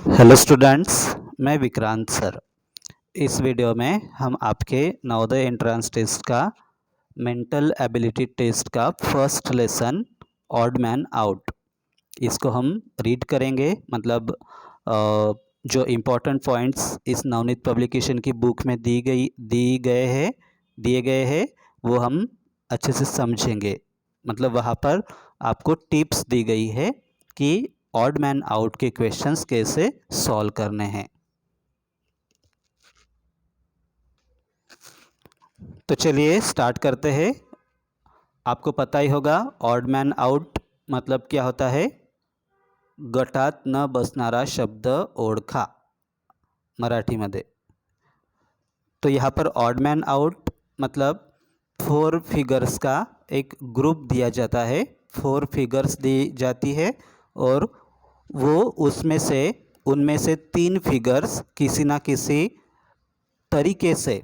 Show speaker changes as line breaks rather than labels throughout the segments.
Hello students, मैं Vikrant sir. इस video में हम आपके नवोदय एंट्रेंस टेस्ट का मेंटल एबिलिटी टेस्ट का first lesson odd man out, इसको हम रीड करेंगे। मतलब जो इम्पोर्टेंट पॉइंट्स इस नवनीत पब्लिकेशन की बुक में दिए गए हैं वो हम अच्छे से समझेंगे। मतलब वहाँ पर आपको टिप्स दी गई है कि ऑड मैन आउट के क्वेश्चंस कैसे सॉल्व करने हैं। तो चलिए स्टार्ट करते हैं। आपको पता ही होगा ऑड मैन आउट मतलब क्या होता है। गटात न बसणारा शब्द ओळखा मराठीमध्ये। तो यहाँ पर ऑड मैन आउट मतलब 4 फिगर्स का एक ग्रुप दिया जाता है, 4 फिगर्स दी जाती है और वो उनमें से 3 फिगर्स किसी ना किसी तरीके से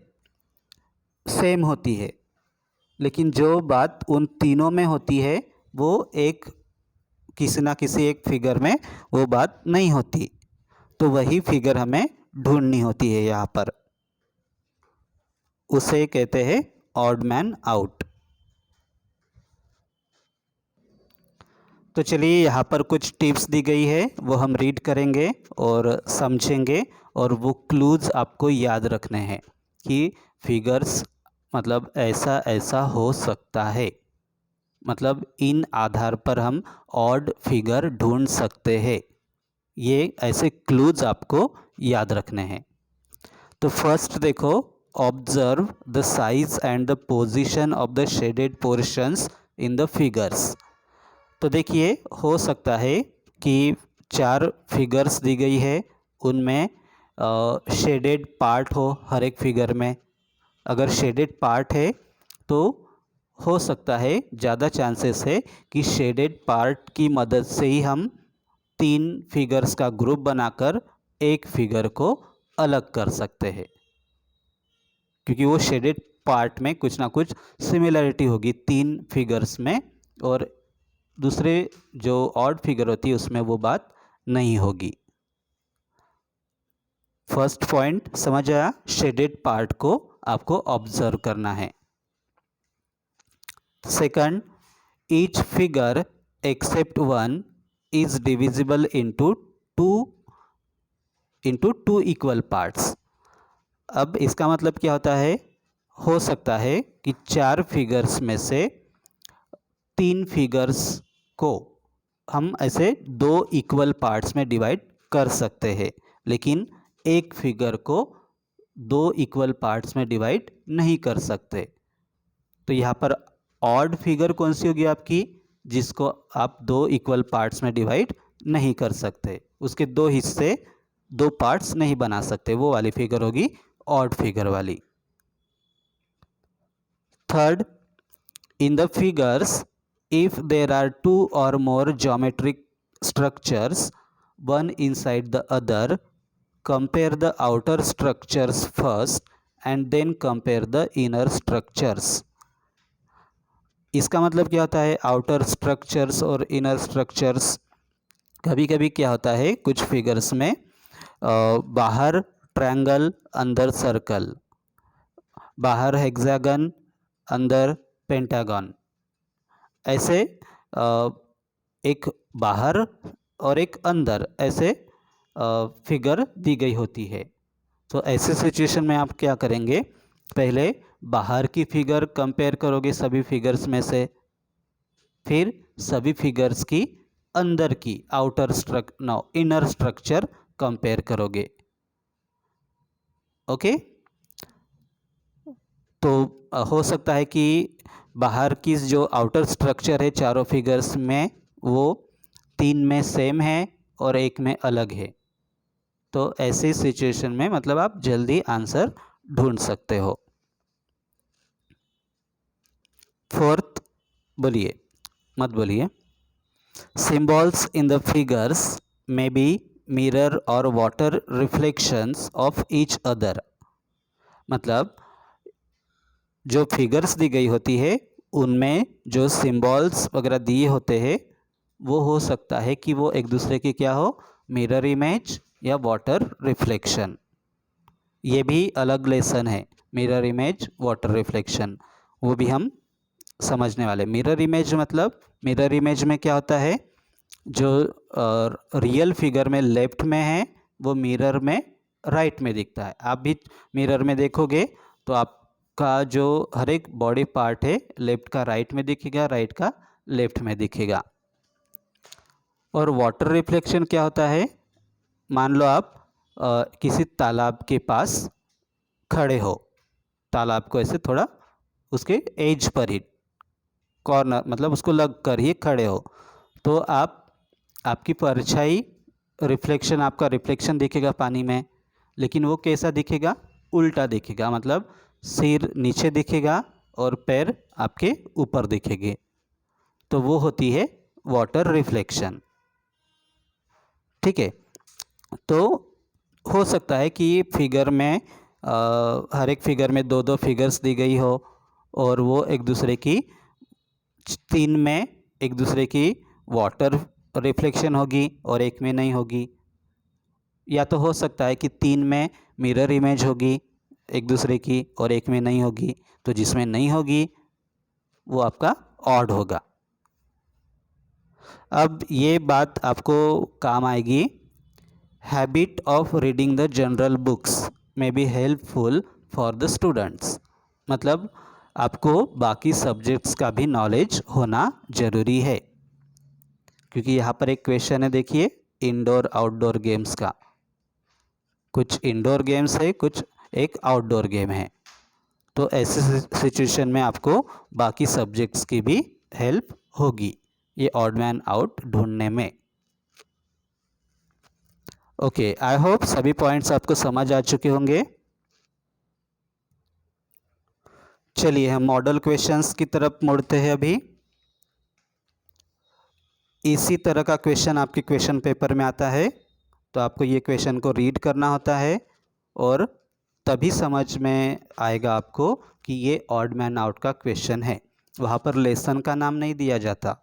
सेम होती है, लेकिन जो बात उन तीनों में होती है वो किसी ना किसी एक फिगर में वो बात नहीं होती। तो वही फिगर हमें ढूंढनी होती है। यहाँ पर उसे कहते हैं ऑड मैन आउट। तो चलिए यहाँ पर कुछ टिप्स दी गई है, वो हम रीड करेंगे और समझेंगे और वो क्लूज आपको याद रखने हैं कि फिगर्स मतलब ऐसा ऐसा हो सकता है। मतलब इन आधार पर हम ऑड फिगर ढूंढ सकते हैं। ये ऐसे क्लूज आपको याद रखने हैं। तो फर्स्ट देखो, observe the size and the position of the shaded portions in the figures. तो देखिए हो सकता है कि 4 फिगर्स दी गई है, उनमें शेडेड पार्ट हो हर एक फिगर में। अगर शेडेड पार्ट है तो हो सकता है, ज़्यादा चांसेस है कि शेडेड पार्ट की मदद से ही हम 3 फिगर्स का ग्रुप बनाकर एक फिगर को अलग कर सकते हैं, क्योंकि वो शेडेड पार्ट में कुछ ना कुछ सिमिलरिटी होगी 3 फिगर्स में, और दूसरे जो ऑड फिगर होती है उसमें वो बात नहीं होगी। फर्स्ट पॉइंट समझ आया, शेडेड पार्ट को आपको ऑब्जर्व करना है। Second, each figure except one is divisible into two equal parts. अब इसका मतलब क्या होता है, हो सकता है कि 4 फिगर्स में से 3 फिगर्स को हम ऐसे 2 इक्वल पार्ट्स में डिवाइड कर सकते हैं, लेकिन एक फिगर को 2 इक्वल पार्ट्स में डिवाइड नहीं कर सकते। तो यहाँ पर ऑड फिगर कौन सी होगी आपकी, जिसको आप 2 इक्वल पार्ट्स में डिवाइड नहीं कर सकते, उसके 2 हिस्से 2 पार्ट्स नहीं बना सकते, वो वाली फिगर होगी ऑड फिगर वाली। Third, in the figures, if there are 2 or more geometric structures, one inside the other, compare the outer structures first and then compare the inner structures। इसका मतलब क्या होता है, आउटर स्ट्रक्चर्स और inner structures. कभी कभी क्या होता है कुछ फिगर्स में बाहर ट्रायंगल अंदर सर्कल, बाहर हेक्सागन अंदर पेंटागन, ऐसे एक बाहर और एक अंदर ऐसे फिगर दी गई होती है। तो ऐसे सिचुएशन में आप क्या करेंगे, पहले बाहर की फिगर कंपेयर करोगे सभी फिगर्स में से, फिर सभी फिगर्स की अंदर की इनर स्ट्रक्चर कंपेयर करोगे। ओके, तो हो सकता है कि बाहर की जो आउटर स्ट्रक्चर है चारों फिगर्स में वो 3 में सेम है और एक में अलग है। तो ऐसी सिचुएशन में मतलब आप जल्दी आंसर ढूंढ सकते हो। फोर्थ, बोलिए, मत बोलिए। Symbols in the figures may be mirror और water reflections of each other. मतलब जो फिगर्स दी गई होती है उनमें जो सिंबल्स वगैरह दिए होते हैं वो हो सकता है कि वो एक दूसरे की क्या हो, मिरर इमेज या वाटर रिफ्लेक्शन। ये भी अलग लेसन है, मिरर इमेज वाटर रिफ्लेक्शन, वो भी हम समझने वाले। मिरर इमेज मतलब, मिरर इमेज में क्या होता है, जो रियल फिगर में लेफ्ट में है वो मिरर में राइट में दिखता है। आप भी मिरर में देखोगे तो आपका जो हर एक बॉडी पार्ट है लेफ्ट का राइट में दिखेगा, राइट का लेफ्ट में दिखेगा। और वाटर रिफ्लेक्शन क्या होता है, मान लो आप किसी तालाब के पास खड़े हो, तालाब को ऐसे थोड़ा उसके एज पर ही, कॉर्नर मतलब उसको लग कर ही खड़े हो, तो आपकी परछाई रिफ्लेक्शन, आपका रिफ्लेक्शन दिखेगा पानी में, लेकिन वो कैसा दिखेगा, उल्टा दिखेगा, मतलब सिर नीचे दिखेगा और पैर आपके ऊपर दिखेंगे, तो वो होती है वाटर रिफ्लेक्शन। ठीक है, तो हो सकता है कि ये फिगर में हर एक फिगर में दो दो फिगर्स दी गई हो और वो एक दूसरे की, तीन में एक दूसरे की वाटर रिफ्लेक्शन होगी और एक में नहीं होगी, या तो हो सकता है कि तीन में मिरर इमेज होगी एक दूसरे की और एक में नहीं होगी, तो जिसमें नहीं होगी वो आपका ऑड होगा। अब ये बात आपको काम आएगी, habit of reading the general books में be helpful for the students, मतलब आपको बाकी सब्जेक्ट्स का भी नॉलेज होना ज़रूरी है, क्योंकि यहाँ पर एक क्वेश्चन है, देखिए इंडोर आउटडोर गेम्स का, कुछ इंडोर गेम्स है, कुछ एक आउटडोर गेम है, तो ऐसे सिचुएशन में आपको बाकी सब्जेक्ट्स की भी हेल्प होगी ये ऑड मैन आउट ढूंढने में। ओके, आई होप सभी पॉइंट्स आपको समझ आ चुके होंगे। चलिए हम मॉडल क्वेश्चंस की तरफ मुड़ते हैं। अभी इसी तरह का क्वेश्चन आपके क्वेश्चन पेपर में आता है, तो आपको ये क्वेश्चन को रीड करना होता है और तभी समझ में आएगा आपको कि ये ऑड मैन आउट का क्वेश्चन है। वहाँ पर लेसन का नाम नहीं दिया जाता,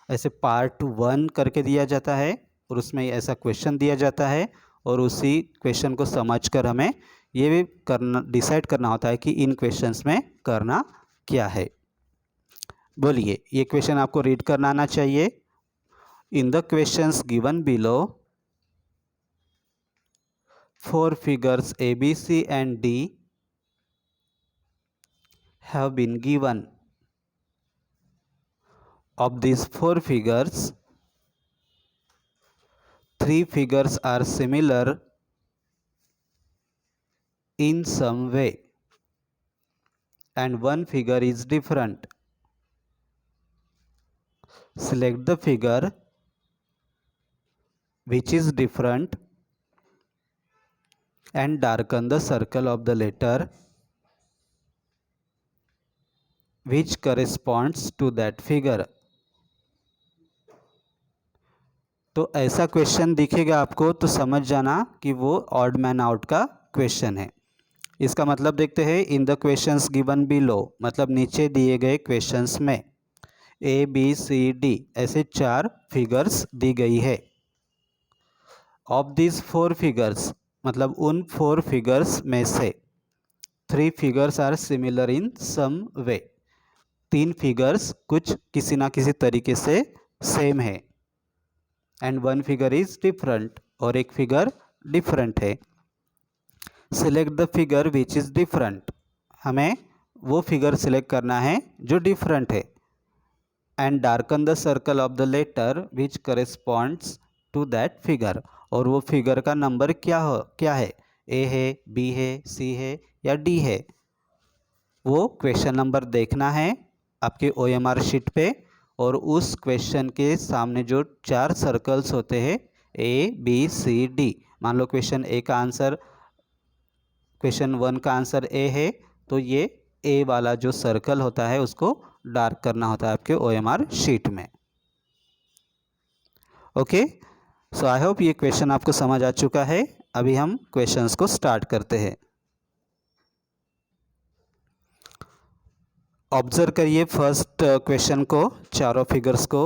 ऐसे पार्ट 1 करके दिया जाता है और उसमें ऐसा क्वेश्चन दिया जाता है और उसी क्वेश्चन को समझकर हमें ये भी करना, डिसाइड करना होता है कि इन क्वेश्चंस में करना क्या है। बोलिए, ये क्वेश्चन आपको रीड करना आना चाहिए। In the questions given below, 4 figures A, B, C and D have been given. Of these 4 figures, 3 figures are similar in some way and 1 figure is different. Select the figure which is different and darken the circle of the letter which corresponds to that figure. तो ऐसा question दिखेगा आपको तो समझ जाना कि वो odd man out का क्वेश्चन है। इसका मतलब देखते हैं, in the questions given below मतलब नीचे दिए गए क्वेश्चंस में A, B, C, D ऐसे 4 फिगर्स दी गई है। ऑफ दिस 4 फिगर्स मतलब उन 4 फिगर्स में से 3 figures are similar in some way, 3 figures कुछ किसी ना किसी तरीके से सेम है, एंड 1 फिगर इज डिफरेंट और एक फिगर डिफरेंट है। Select the figure which is different, हमें वो फिगर सिलेक्ट करना है जो डिफरेंट है, and darken the circle of the letter which corresponds to that figure, और वो फिगर का नंबर क्या है, ए है, बी है, सी है या डी है, वो क्वेश्चन नंबर देखना है आपके OMR शीट पे, और उस क्वेश्चन के सामने जो 4 सर्कल्स होते हैं A, B, C, D, मान लो क्वेश्चन 1 का आंसर A है, तो ये A वाला जो सर्कल होता है उसको डार्क करना होता है आपके OMR शीट में। ओके, सो आई होप ये क्वेश्चन आपको समझ आ चुका है। अभी हम क्वेश्चंस को स्टार्ट करते हैं। ऑब्जर्व करिए फर्स्ट क्वेश्चन को, चारों फिगर्स को।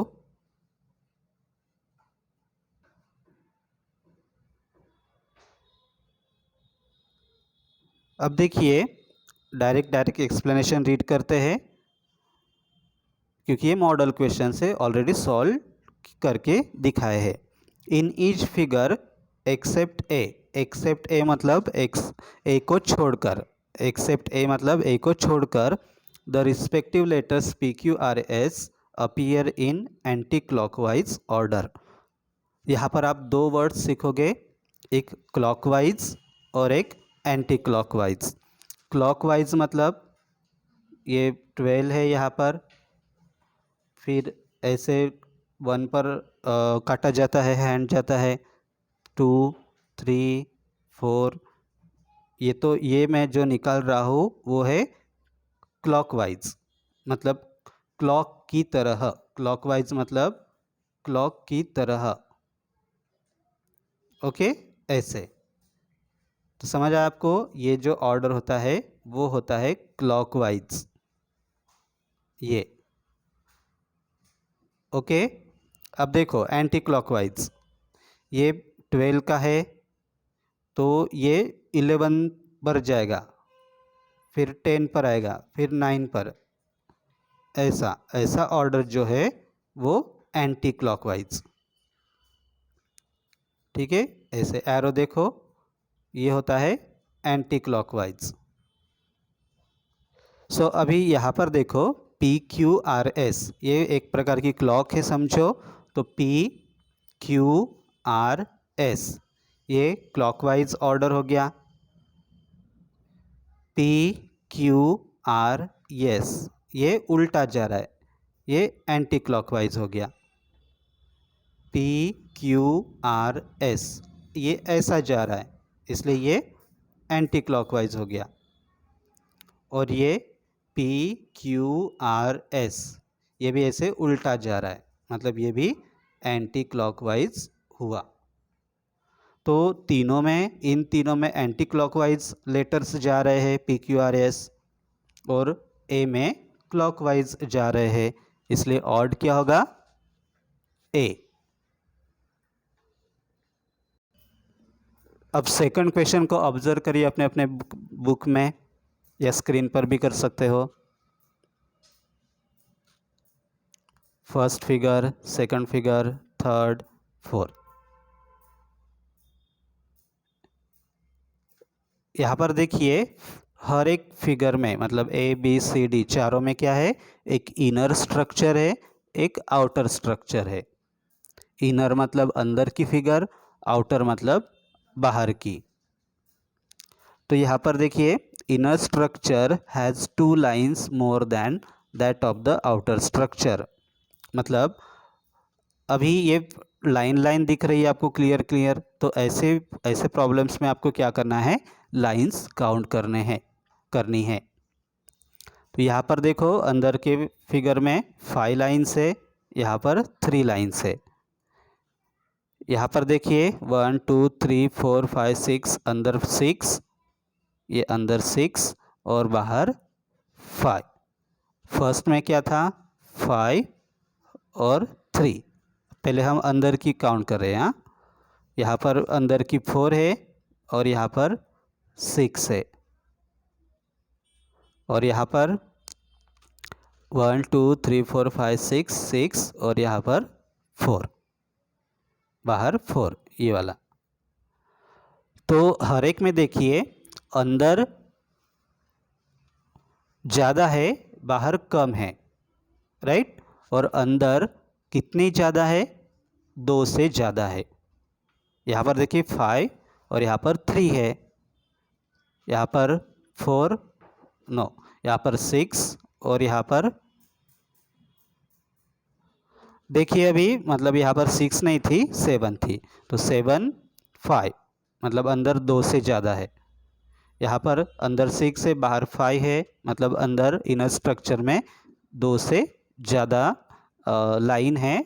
अब देखिए डायरेक्ट एक्सप्लेनेशन रीड करते हैं, क्योंकि ये मॉडल क्वेश्चन से ऑलरेडी सॉल्व करके दिखाए हैं। इन ईच फिगर एक्सेप्ट ए मतलब ए को छोड़कर, एक्सेप्ट ए मतलब ए को छोड़कर the respective letters P Q R S appear in anti clockwise order. यहाँ पर आप दो वर्ड्स सीखोगे, एक क्लॉकवाइज और एक एंटी क्लॉकवाइज। क्लॉकवाइज मतलब ये 12 है यहाँ पर, फिर ऐसे 1 पर काटा जाता है, हैंड जाता है 2 3 4। ये मैं जो निकाल रहा हूँ वो है क्लॉकवाइज, मतलब क्लॉक की तरह। क्लॉकवाइज मतलब क्लॉक की तरह। ओके, ऐसे तो समझ आया आपको। ये जो ऑर्डर होता है वो होता है क्लॉकवाइज, ये। ओके, अब देखो एंटी क्लॉकवाइज, ये 12 का है तो ये 11 पर जाएगा, फिर 10 पर आएगा, फिर 9 पर। ऐसा ऑर्डर जो है वो एंटी क्लॉकवाइज। ठीक है, ऐसे एरो देखो, ये होता है एंटी क्लॉकवाइज। सो अभी यहाँ पर देखो पी क्यू आर एस, ये एक प्रकार की क्लॉक है समझो। तो पी क्यू आर एस ये क्लॉकवाइज ऑर्डर हो गया। पी क्यू आर एस ये उल्टा जा रहा है, ये एंटी क्लॉकवाइज हो गया। पी क्यू आर एस ये ऐसा जा रहा है, इसलिए ये एंटी क्लॉकवाइज हो गया। और ये पी क्यू आर एस ये भी ऐसे उल्टा जा रहा है, मतलब ये भी एंटी क्लॉकवाइज हुआ। तो इन तीनों में एंटी क्लॉकवाइज लेटर्स जा रहे हैं पी क्यू आर एस, और ए में क्लॉकवाइज जा रहे हैं, इसलिए ऑड क्या होगा, ए। अब सेकंड क्वेश्चन को ऑब्जर्व करिए अपने अपने बुक में, या स्क्रीन पर भी कर सकते हो। First figure, second figure, third, fourth. यहाँ पर देखिए हर एक फिगर में, मतलब ए बी सी डी चारों में क्या है, एक इनर स्ट्रक्चर है, एक आउटर स्ट्रक्चर है। इनर मतलब अंदर की फिगर, आउटर मतलब बाहर की। तो यहाँ पर देखिए inner structure has 2 lines more than that of the outer structure. मतलब अभी ये लाइन दिख रही है आपको क्लियर, तो ऐसे प्रॉब्लम्स में आपको क्या करना है, लाइंस काउंट करनी है। तो यहाँ पर देखो अंदर के फिगर में 5 लाइन्स है, यहाँ पर 3 लाइन्स है। यहाँ पर देखिए 1 2 3 4 5 6, अंदर 6, ये अंदर 6 और बाहर 5। फर्स्ट में क्या था, 5 और 3। पहले हम अंदर की काउंट कर रहे हैं। यहाँ पर अंदर की 4 है और यहाँ पर 6 है, और यहाँ पर 1 2 3 4 5 6 और यहाँ पर 4, बाहर 4, ये वाला। तो हर एक में देखिए अंदर ज़्यादा है, बाहर कम है, राइट। और अंदर कितनी ज़्यादा है, 2 से ज़्यादा है। यहाँ पर देखिए 5 और यहाँ पर 3 है, यहाँ पर 4 नो, यहाँ पर 6 और यहाँ पर देखिए अभी, मतलब यहाँ पर 6 नहीं थी, 7 थी, तो 7 5 मतलब अंदर 2 से ज़्यादा है। यहाँ पर अंदर 6 है, बाहर 5 है, मतलब अंदर इनर स्ट्रक्चर में 2 से ज़्यादा लाइन है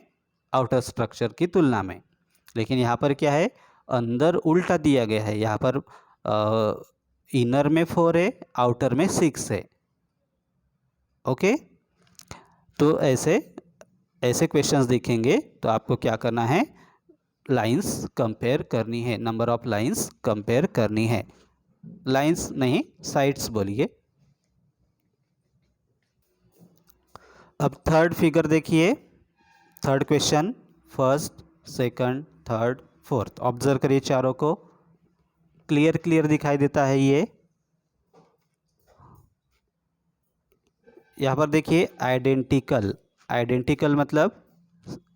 आउटर स्ट्रक्चर की तुलना में। लेकिन यहाँ पर क्या है, अंदर उल्टा दिया गया है, यहाँ पर इनर में 4 है, आउटर में 6 है। ओके, तो ऐसे क्वेश्चंस देखेंगे तो आपको क्या करना है, लाइंस कंपेयर करनी है, नंबर ऑफ लाइंस कंपेयर करनी है। लाइंस नहीं, साइड्स बोलिए। अब थर्ड फिगर देखिए, third question, first, second, third, fourth. Observe करिए चारों को, क्लियर क्लियर दिखाई देता है ये। यहाँ पर देखिए आइडेंटिकल, आइडेंटिकल मतलब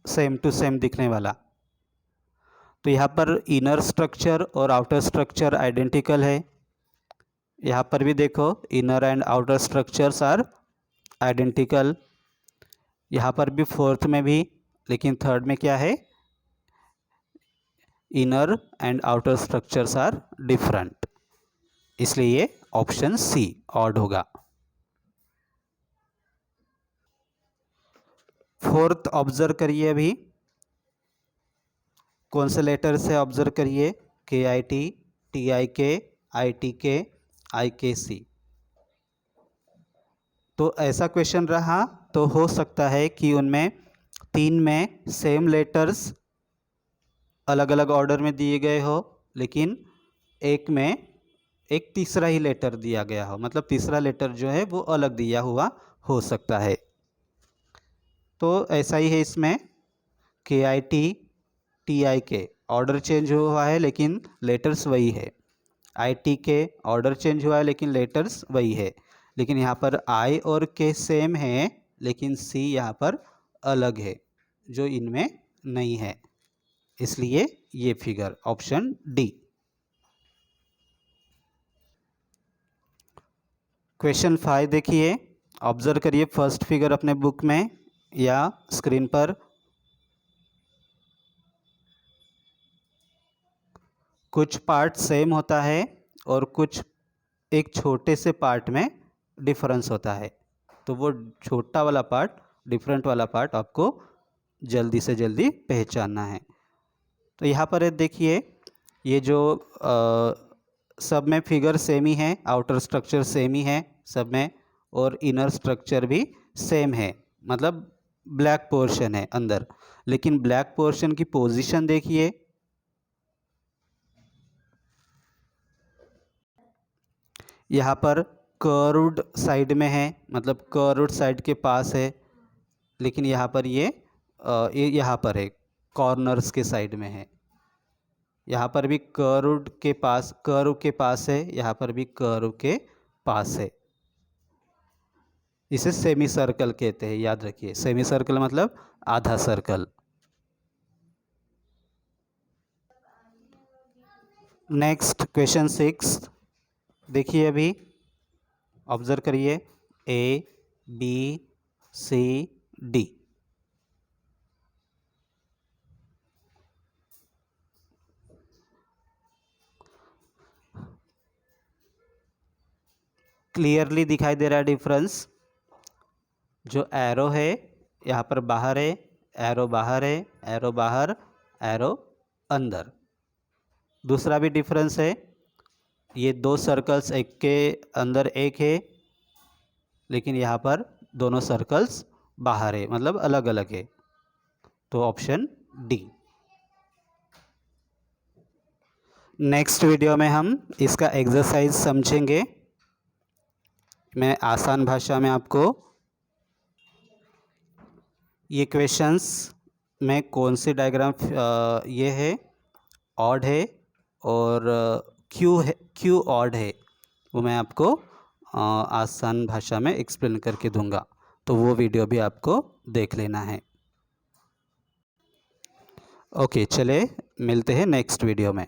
सेम टू सेम दिखने वाला। तो यहाँ पर इनर स्ट्रक्चर और आउटर स्ट्रक्चर आइडेंटिकल है। यहाँ पर भी देखो inner and outer structures are identical. यहाँ पर भी फोर्थ में भी, लेकिन थर्ड में क्या है, inner and outer structures are different, इसलिए ये ऑप्शन सी ऑड होगा। फोर्थ ऑब्जर्व करिए, अभी कौन से लेटर से ऑब्जर्व करिए, KIT, TIK, ITK, IKC। तो ऐसा क्वेश्चन रहा तो हो सकता है कि उनमें तीन में सेम लेटर्स अलग अलग ऑर्डर में दिए गए हो, लेकिन एक में एक तीसरा ही लेटर दिया गया हो, मतलब तीसरा लेटर जो है वो अलग दिया हुआ हो सकता है। तो ऐसा ही है इसमें, KIT, TIK ऑर्डर चेंज हुआ है लेकिन लेटर्स वही है, ITK ऑर्डर चेंज हुआ है लेकिन लेटर्स वही है, लेकिन यहाँ पर I और K सेम है लेकिन C यहाँ पर अलग है जो इनमें नहीं है, इसलिए ये फिगर ऑप्शन डी। क्वेश्चन 5 देखिए, ऑब्जर्व करिए फर्स्ट फिगर अपने बुक में या स्क्रीन पर। कुछ पार्ट सेम होता है और कुछ एक छोटे से पार्ट में डिफरेंस होता है, तो वो छोटा वाला पार्ट, डिफरेंट वाला पार्ट आपको जल्दी से जल्दी पहचानना है। तो यहाँ पर देखिए ये जो सब में फिगर सेम ही है, आउटर स्ट्रक्चर सेम ही है सब में, और इनर स्ट्रक्चर भी सेम है, मतलब ब्लैक पोर्शन है अंदर, लेकिन ब्लैक पोर्शन की पोजीशन देखिए, यहाँ पर कर्व्ड साइड में है, मतलब कर्व्ड साइड के पास है, लेकिन यहाँ पर ये यहाँ पर है, कॉर्नर्स के साइड में है। यहाँ पर भी कर्व्ड के पास, कर्व के पास है, यहाँ पर भी कर्व के पास है। इसे सेमी सर्कल कहते हैं, याद रखिए, सेमी सर्कल मतलब आधा सर्कल। नेक्स्ट क्वेश्चन 6 देखिए, अभी ऑब्जर्व करिए, ABCD। क्लियरली दिखाई दे रहा है डिफरेंस, जो एरो है यहाँ पर बाहर है, एरो बाहर है, एरो बाहर, एरो अंदर। दूसरा भी डिफरेंस है, ये दो सर्कल्स एक के अंदर एक है, लेकिन यहाँ पर दोनों सर्कल्स बाहर है, मतलब अलग अलग है, तो ऑप्शन डी। नेक्स्ट वीडियो में हम इसका एक्सरसाइज समझेंगे। मैं आसान भाषा में आपको ये क्वेश्चंस में कौन सी डायग्राम ये है, ऑड है और क्यों ऑड है, वो मैं आपको आसान भाषा में एक्सप्लेन करके दूंगा, तो वो वीडियो भी आपको देख लेना है। ओके, चले मिलते हैं नेक्स्ट वीडियो में।